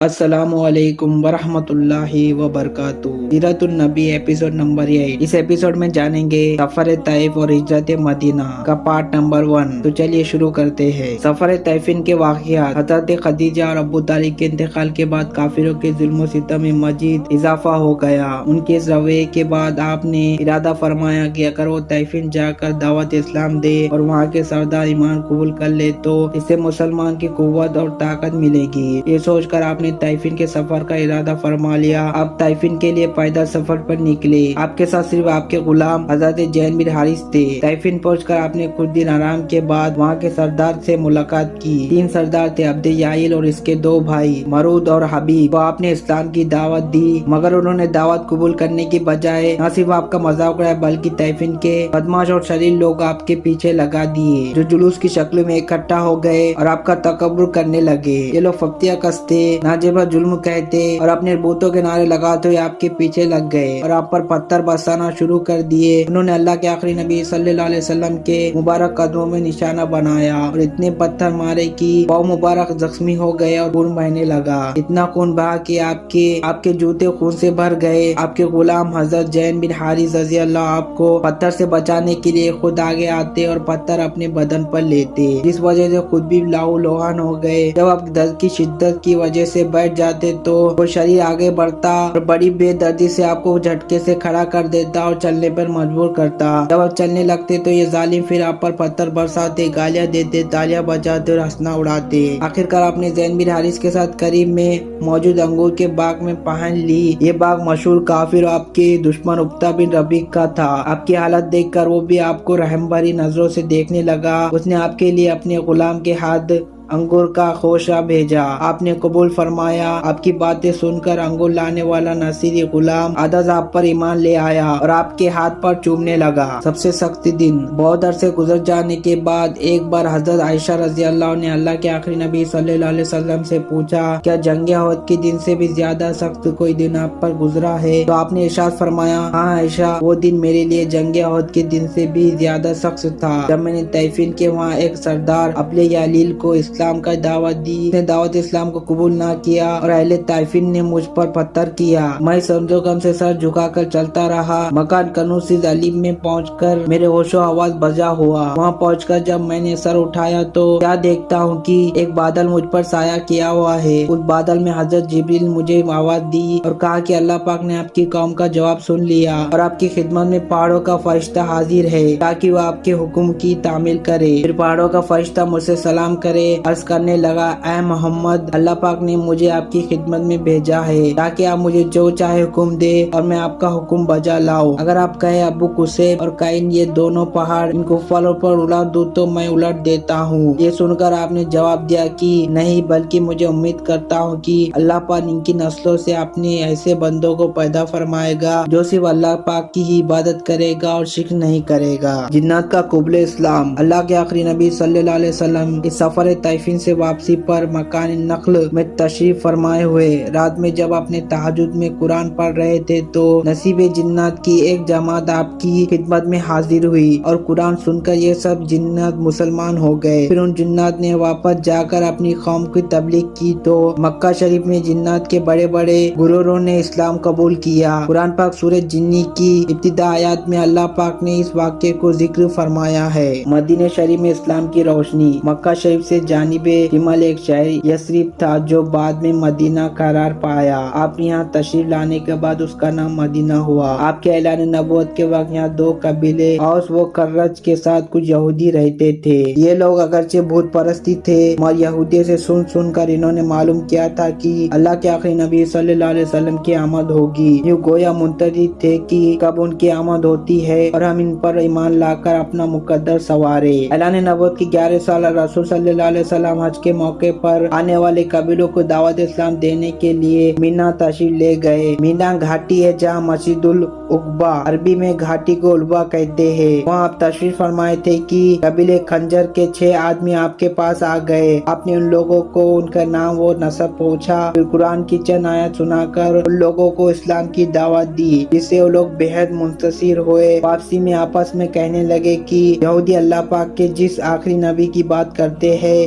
السلام علیکم ورحمۃ اللہ وبرکاتہ۔ سیرت النبی ایپیسوڈ نمبر 8۔ اس ایپیسوڈ میں جانیں گے سفر طائف اور ہجرت مدینہ کا پارٹ نمبر 1۔ تو چلیے شروع کرتے ہیں۔ سفر طائفین کے واقعات۔ حضرت خدیجہ اور ابو طالب کے انتقال کے بعد کافروں کے ظلم و ستم میں مزید اضافہ ہو گیا۔ ان کے اس رویے کے بعد آپ نے ارادہ فرمایا کہ اگر وہ طائفین جا کر دعوت اسلام دے اور وہاں کے سردار ایمان قبول کر لے تو اس سے مسلمان کی قوت اور طاقت ملے گی۔ یہ سوچ کر آپ نے طائفین کے سفر کا ارادہ فرما لیا۔ آپ طائفین کے لیے پیدل سفر پر نکلے۔ آپ کے ساتھ صرف آپ کے غلام حضرت زید بن حارث تھے۔ طائفین پہنچ کر آپ نے کچھ دن آرام کے بعد وہاں کے سردار سے ملاقات کی۔ 3 سردار تھے، عبد یائل اور اس کے 2 بھائی مرود اور حبیب۔ وہ آپ نے اسلام کی دعوت دی، مگر انہوں نے دعوت قبول کرنے کی بجائے نہ صرف آپ کا مذاق اڑایا بلکہ طائفین کے بدماش اور شریر لوگ آپ کے پیچھے لگا دیے، جو جلوس کی شکل میں اکٹھا ہو گئے اور آپ کا تکبر کرنے لگے۔ یہ لوگ فتیہ کس تھے، ناجیبہ ظلم کہتے اور اپنے بتوں کے نعرے لگاتے ہوئے آپ کے پیچھے لگ گئے اور آپ پر پتھر برسانا شروع کر دیے۔ انہوں نے اللہ کے آخری نبی صلی اللہ علیہ وسلم کے مبارک قدموں میں نشانہ بنایا اور اتنے پتھر مارے کہ پاؤں مبارک زخمی ہو گئے اور خون بہنے لگا۔ اتنا خون بہا کہ آپ کے جوتے خون سے بھر گئے۔ آپ کے غلام حضرت زید بن حارث رضی اللہ آپ کو پتھر سے بچانے کے لیے خود آگے آتے اور پتھر اپنے بدن پر لیتے، جس وجہ سے خود بھی لہو لہان ہو گئے۔ جب آپ درد کی شدت کی وجہ سے بیٹھ جاتے تو وہ شریر آگے بڑھتا اور بڑی بے دردی سے آپ کو جھٹکے سے کھڑا کر دیتا اور چلنے پر مجبور کرتا۔ جب آپ چلنے لگتے تو یہ ظالم پھر آپ پر پتھر برساتے، گالیاں دیتے، تالیاں بجاتے اور ہنسنا اڑاتے۔ آخرکار آپ نے زید بن حارث کے ساتھ قریب میں موجود انگور کے باغ میں پناہ لی۔ یہ باغ مشہور کافر اور آپ کے دشمن عتبہ بن ربیعہ کا تھا۔ آپ کی حالت دیکھ کر وہ بھی آپ کو رحم بھری نظروں سے دیکھنے لگا۔ اس نے آپ کے لیے اپنے غلام کے ہاتھ انگور کا خوشہ بھیجا۔ آپ نے قبول فرمایا۔ آپ کی باتیں سن کر انگور لانے والا نصیری غلام آدھا آپ پر ایمان لے آیا اور آپ کے ہاتھ پر چومنے لگا۔ سب سے سخت دن۔ بہت عرصے گزر جانے کے بعد ایک بار حضرت عائشہ رضی اللہ نے اللہ کے آخری نبی صلی اللہ علیہ وسلم سے پوچھا، کیا جنگ احد کے دن سے بھی زیادہ سخت کوئی دن آپ پر گزرا ہے؟ تو آپ نے ارشاد فرمایا، ہاں عائشہ، وہ دن میرے لیے جنگ احد کے دن سے بھی زیادہ سخت تھا، جب میں نے طائفین کے وہاں ایک سردار عبد یائل کو اسلام کا دعوت دی۔ اس نے دعوت اسلام کو قبول نہ کیا اور اہل طائفین نے مجھ پر پتھر کیا۔ میں سمجھو غم سے سر جھکا کر چلتا رہا۔ مکان کنوز علیم میں پہنچ کر میرے ہوش و حواس بجا ہوا۔ وہاں پہنچ کر جب میں نے سر اٹھایا تو کیا دیکھتا ہوں کہ ایک بادل مجھ پر سایہ کیا ہوا ہے۔ اس بادل میں حضرت جبریل مجھے آواز دی اور کہا کہ اللہ پاک نے آپ کی قوم کا جواب سن لیا اور آپ کی خدمت میں پہاڑوں کا فرشتہ حاضر ہے تاکہ وہ آپ کے حکم کی تعمیل کرے۔ پھر پہاڑوں کا فرشتہ مجھ سے سلام کرے، عرض کرنے لگا، اے محمد، اللہ پاک نے مجھے آپ کی خدمت میں بھیجا ہے تاکہ آپ مجھے جو چاہے حکم دے اور میں آپ کا حکم بجا لاؤں۔ اگر آپ کہے ابو قصیب اور قائن یہ دونوں پہاڑ ان کفاروں پر الٹ دوں تو میں الٹ دیتا ہوں۔ یہ سن کر آپ نے جواب دیا کہ نہیں، بلکہ مجھے امید کرتا ہوں کہ اللہ پاک ان کی نسلوں سے اپنے ایسے بندوں کو پیدا فرمائے گا جو صرف اللہ پاک کی ہی عبادت کرے گا اور شرک نہیں کرے گا۔ جنات کا قبول اسلام۔ اللہ کے آخری نبی صلی اللہ علیہ وسلم اس سفر طائفین سے واپسی پر مکان نخل میں تشریف فرمائے ہوئے رات میں جب اپنے تہجد میں قرآن پڑھ رہے تھے تو نصیب جنات کی ایک جماعت آپ کی خدمت میں حاضر ہوئی اور قرآن سن کر یہ سب جنات مسلمان ہو گئے۔ پھر ان جنات نے واپس جا کر اپنی قوم کی تبلیغ کی تو مکہ شریف میں جنات کے بڑے بڑے گروہوں نے اسلام قبول کیا۔ قرآن پاک سورۃ جن کی ابتدا آیات میں اللہ پاک نے اس واقعے کو ذکر فرمایا ہے۔ مدینہ شریف میں اسلام کی روشنی۔ مکہ شریف سے جانب شمال ایک شہر یثرب تھا جو بعد میں مدینہ قرار پایا۔ آپ یہاں تشریف لانے کے بعد اس کا نام مدینہ ہوا۔ آپ کے اعلان نبوت کے وقت یہاں 2 قبیلے اوس و خزرج کے ساتھ کچھ یہودی رہتے تھے۔ یہ لوگ اگرچہ بت پرستی تھے مگر یہودیوں سے سن کر انہوں نے معلوم کیا تھا کہ اللہ کے آخری نبی صلی اللہ علیہ وسلم کی آمد ہوگی۔ یہ گویا منتظر تھے کہ کب ان کی آمد ہوتی ہے اور ہم ان پر ایمان لا کر اپنا مقدر سنوارے۔ اعلان نبوت کی 11 سال رسول صلی اللہ علیہ وسلم حج کے موقع پر آنے والے قبیلوں کو دعوت اسلام دینے کے لیے مینا تشریف لے گئے۔ مینا گھاٹی ہے جہاں مسجد العقبہ، عربی میں گھاٹی کو البا کہتے ہیں، وہاں آپ تشریف فرمائے تھے کہ قبیلے خنجر کے 6 آدمی آپ کے پاس آ گئے۔ آپ نے ان لوگوں کو ان کا نام و نسب پوچھا، پھر قرآن کی چند آیات سنا کر ان لوگوں کو اسلام کی دعوت دی، جس سے وہ لوگ بےحد منتصر ہوئے۔ واپسی میں آپس میں کہنے لگے کہ یہودی اللہ پاک کے جس آخری نبی کی بات کرتے ہیں